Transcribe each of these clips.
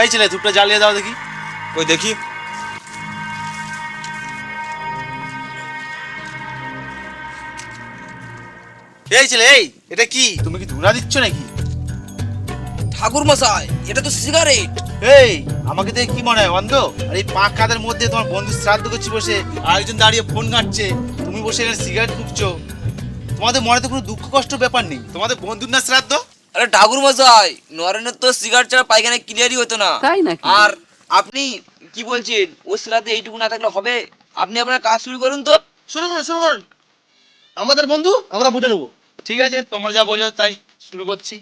এই ছেলে ধূপটা জ্বালিয়ে দাও দেখি। ওই দেখি। এই ছেলে, এই এটা কি? তুমি কি ধুনা দিচ্ছ নাকি? ঠাকুর মশাই, এটা তো সিগারেট। এই আমাকে দেখে কি মনে হয় অন্ধ? আর এই পাক কাদের মধ্যে তোমার বন্ধু শ্রাদ্ধ করছি বসে, আরেকজন দাঁড়িয়ে ফোন ঘাঁটছে, তুমি বসে এখানে সিগারেট ফুঁকছো। তোমাদের মনে তো কোনো দুঃখ কষ্ট ব্যাপার নেই, তোমাদের বন্ধুর না শ্রাদ্ধ। আরে ঠাকুর মশাই, নরেনের তো সিগারেট ছাড়া পায়খানা ক্লিয়ারই হতো না, তাই নাকি? আর আপনি কি বলছেন? ওর সাথে এইটুকু না থাকলে হবে? আপনি আপনার কাজ শুরু করুন তো। শুনুন, আমাদের বন্ধু, আমরা বুঝে নেবো। ঠিক আছে, তোমরা যা বোঝো তাই শুরু করছি।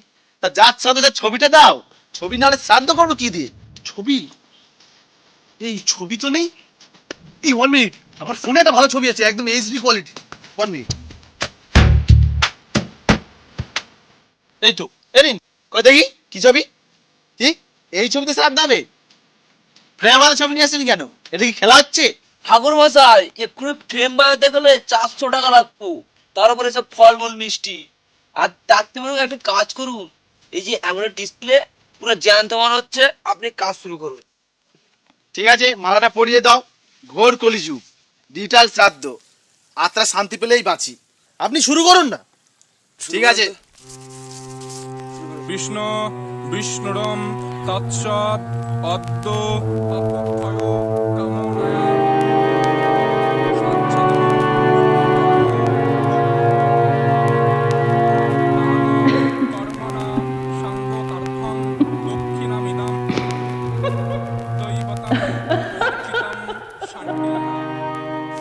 তা যার সাথে ছবিটা দাও। ছবি নাহলে শ্রাদ্ধ করবো কি দিয়ে? ছবি? এই ছবি তো নেই। এই 1 মিনিট, আমার ফোনে একটা ভালো ছবি আছে, একদম এইচডি কোয়ালিটি। 1 মিনিট। এই তো, এরিন কই দেখি কি ছবি? কি এই ছবিতে শ্রাদ্ধ হবে? ফ্রেম আর ছবি নিয়ে আসেনি কেন? এটা কি খেলা হচ্ছে? ঠাকুর মশাই, এক্ষুনি ফ্রেম বানাতে গেলে 400 টাকা লাগতো, তার উপরে সব ফলমূল মিষ্টি। আর তার থেকে একটা কাজ করুন, এই যে এমন ডিসপ্লে পুরো জ্যান্ত মনে হচ্ছে, আপনি কাজ শুরু করুন। ঠিক আছে, মালাটা পরিয়ে দাও। ঘোর কলিযুগ, ডিজিটাল শ্রাদ্ধ, আত্মা শান্তি পেলেই বাঁচি। আপনি শুরু করুন না। ঠিক আছে। বিষ্ণু বিষ্ণুরম তৎসৎ অদ্য অপক্ষয় কামনায়া সচ্ছদম কর্মণাম সঙ্গতার্থং দক্ষিণামিদম দৈবতম পরীক্ষিতম শান্তিলাহ।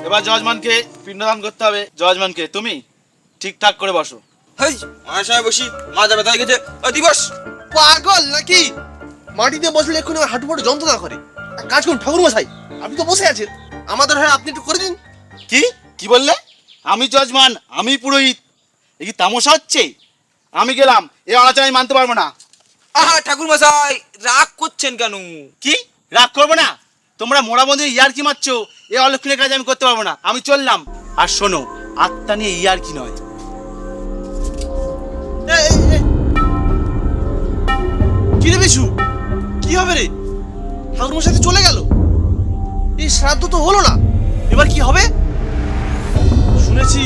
এবার জজমানকে পিণ্ডদান করতে হবে। জজমানকে তুমি ঠিকঠাক করে বসো। হেই, মায়ের সময় বসি, মা যাবে তাই গেছে। দিবস পাগল নাকি? মাটিতে বসলে এক্ষুনি আমার হাঁটু ফাটু যন্ত্রণা করে। এক কাজ করুন ঠাকুর মশাই, আপনি তো বসে আছেন, আমাদের হয়ে আপনি একটু করে দিন। কি কি বললে? আমি জজমান, আমি পুরোহিত, এ কি তামাশা হচ্ছে? আমি গেলাম, এ আলোচনা আমি মানতে পারবো না। আহা ঠাকুর মশাই, রাগ করছেন কেন? কি রাগ করবো না? তোমরা মোড়া বন্ধু ইয়ার কি মারছো? এ অলক্ষণের কাজ আমি করতে পারবো না, আমি চললাম। আর শোনো, আত্মা নিয়ে ইয়ার কি নয়। কি রে বিশু, কি হবে রে? ঠাকুর মশাই তো চলে গেল, এই শ্রাদ্ধ তো হলো না, এবার কি হবে? শুনেছি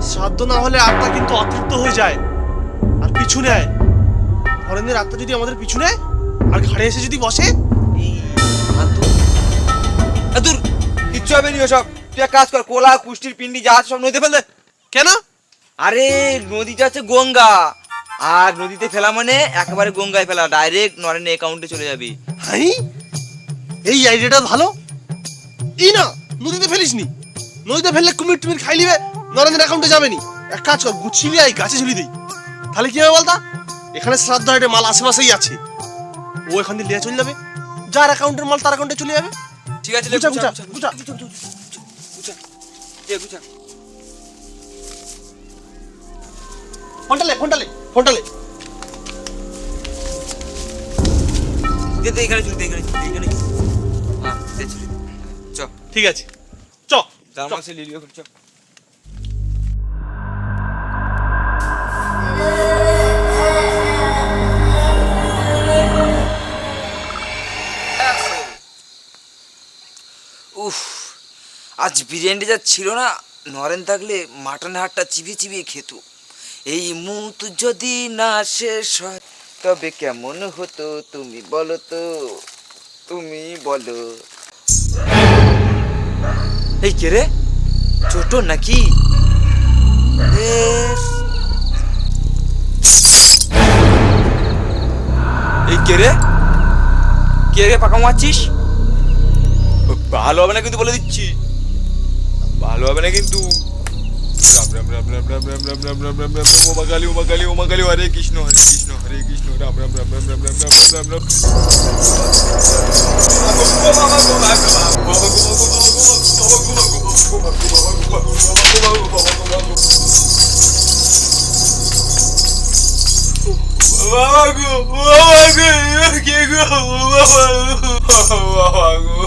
শ্রাদ্ধ না হলে আত্মা কিন্তু অতৃপ্ত হয়ে যায় আর পিছু নেয়। হরেনের আত্মা যদি আমাদের পিছু নেয় আর ঘাড়ে এসে যদি বসে, দূর, কিচ্ছু হবে নি ওসব। তুই এক কাজ কর, কোলা কুষ্টির পিন্ডি যা আছে সব নদীতে ফেলে দে। কেন? আরে নদীটা আছে গঙ্গা, আর নদীতে ফেলা মানে একেবারে গঙ্গায় ফেলা, ডাইরেক্ট নরেনের অ্যাকাউন্টে চলে যাবে। হাই, এই আইডিয়াটা ভালো। এই না, নদীতে ফেলিস নি, নদীতে ফেললে কুমির টুমির খাই লিবে, নরেন্দ্র অ্যাকাউন্টে যাবে নি। এক কাজ কর, গুছিয়ে আই গাছে ঝুলি দিই, তাহলে কি হবে বলতা? এখানে শ্রাদ্ধ একটা মাল আশেপাশেই আছে, ও এখান দিয়ে লিয়ে চলে যাবে, যার অ্যাকাউন্টের মাল তার অ্যাকাউন্টে চলে যাবে। ঠিক আছে, গুছা গুছা গুছা। ফোনটালে এখানে চুরি, এখানে হ্যাঁ, চ ঠিক আছে, চ যার মাসে লিলিও চ। উফ, আজ বিরিয়ানি যা ছিল না, নরেন থাকলে মাটন হাটটা চিবিয়ে চিবিয়ে খেত। এই মুহূর্ত যদি না শেষ হয় তবে কেমন হতো তুমি বলো তো, তুমি বলো। এই কে রে? ছোট নাকি? এই কে রে? কে রে পাকা মারছিস? ভালো হবে না কিন্তু, বলে দিচ্ছি, ভালো হবে না কিন্তু। রাম রাম রাম রাম রাম রাম রাম রাম রাম রাম রাম ওমা কালী ওমা কালী ওমা কালী, হরে কৃষ্ণ হরে কৃষ্ণ রাম রাম রাম রাম রাম রাম রাম রাম রাম। বাবা গো, বাবা গো, কে গো, বাবা গো,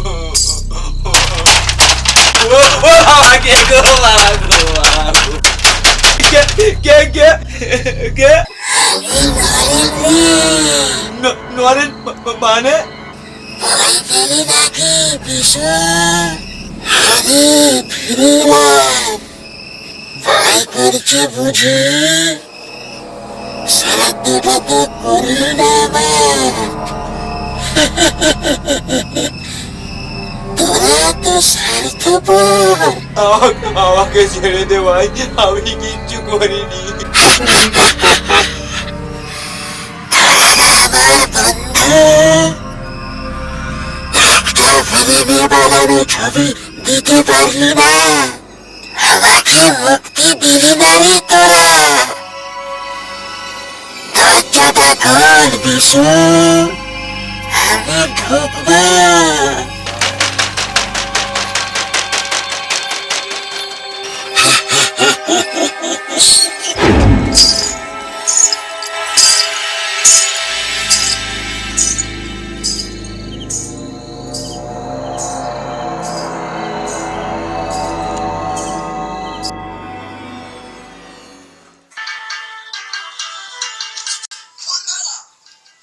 বাবা কে গো, বাবা গো, বাবা গো, কে নরেন মানে ভয় পেলি নাকি বিশু? আরে ফিরে এলাম। ভয় করছে বুঝি? শ্রাদ্ধটা তো করলি না আমার। তোরা তো স্বার্থপর। আমাকে ছেড়ে দে ভাই, আমি কিচ্ছু করিনি। আমার বন্ধু, একটা ফিল্মে বানানো ছবি দিতে পারলি না? আমাকে মুক্তি দিলি না রে তোরা। দরজাটা খোল বিশু, আমি ঢুকবো। বন্ধুরা,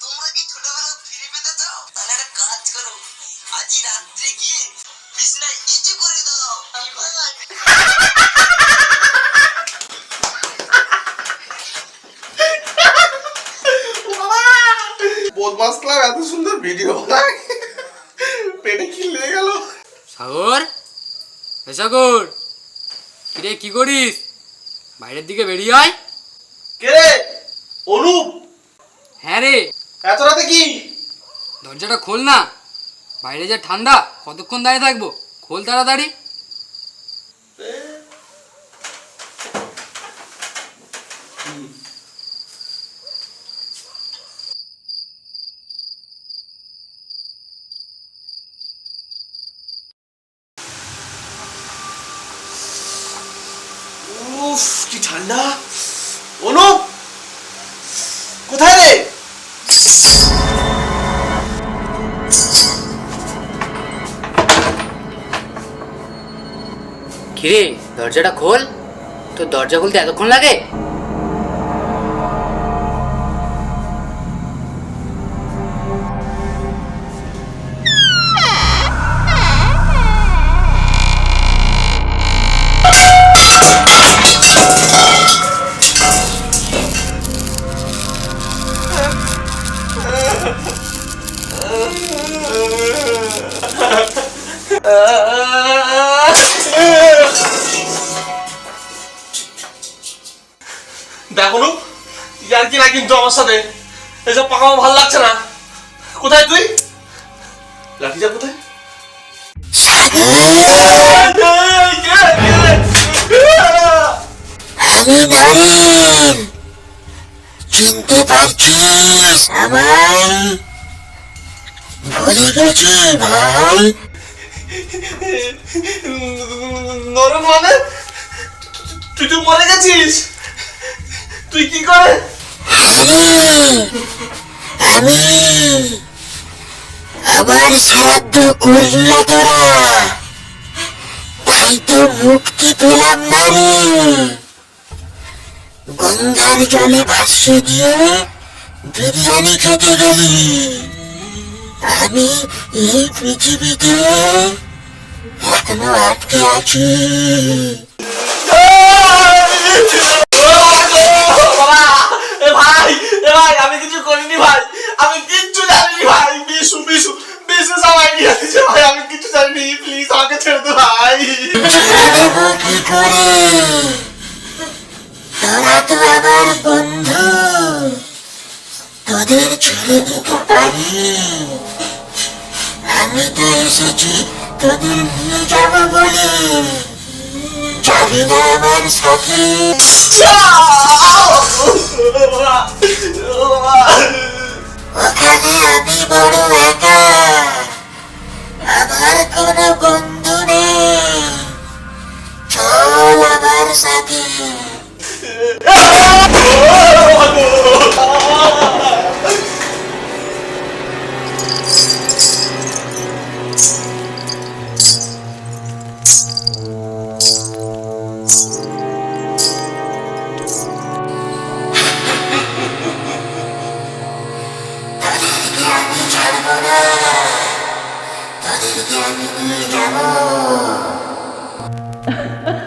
তোমরা কি ছোটবেলা ফিরে পেতে চাও? তাহলে একটা কাজ করো, আজই রাত্রে গিয়ে বিছনায় ইচু করে দাও। বদমাস ক্লাব এত সুন্দর ভিডিও বানায়, পেটে কি লেগে গেল। সাগর, এ সাগর, কিরে কি করিস? বাইরের দিকে বেরিয়ে আয়। কে রে? অনুপ? হ্যাঁ রে, এত রাতে কি? দরজাটা খোল না, বাইরে যা ঠান্ডা, কতক্ষণ দাঁড়িয়ে থাকবো? খোল তাড়াতাড়ি। উফ কি ঠান্ডা। অনুপ কোথায় রে? কিরে দরজাটা খোল, তোর দরজা খুলতে এতক্ষণ লাগে? দেখো অনুপ, ইয়ার কি না কিন্তু আমার সাথে এসব পাকামো ভালো লাগছে না। কোথায় তুই? লাঠিটা কোথায়? আমি নরেন, চিনতে পারছিস আমায়? ভুলে গেছিস ভাই? নরম মানে? তুই তো মরে গেছিস। তুই কি করে? আমি আমার শ্রাদ্ধ করলি না তোরা, তাই তো মুক্তি পেলাম না রে। গঙ্গার জলে ভাসিয়ে দিয়ে বিরিয়ানি খেতে গেলি, আমি এই পৃথিবীতে এখনো আটকে আছি। ভাই আমি কিছু করিনি ভাই, আমি কিচ্ছু জানিনি ভাই। বিশু বিশু বিশু সবাই নিয়ে আসছে ভাই, আমি কিছু জানিনি। প্লিজ আমাকে ছেড়ে দে ভাই। ছেড়ে দেবো কি করে? তোরা তো আমার বন্ধু, তোদের ছেড়ে দিতে পারি? আমি তো এসেছি তোদের নিয়ে যাবো বলে। যাবি না আমার সাথে? ওখানে আমি বড় একা, আমার কোনো বন্ধু নেই। চল আমার সাথে। Ha ha ha.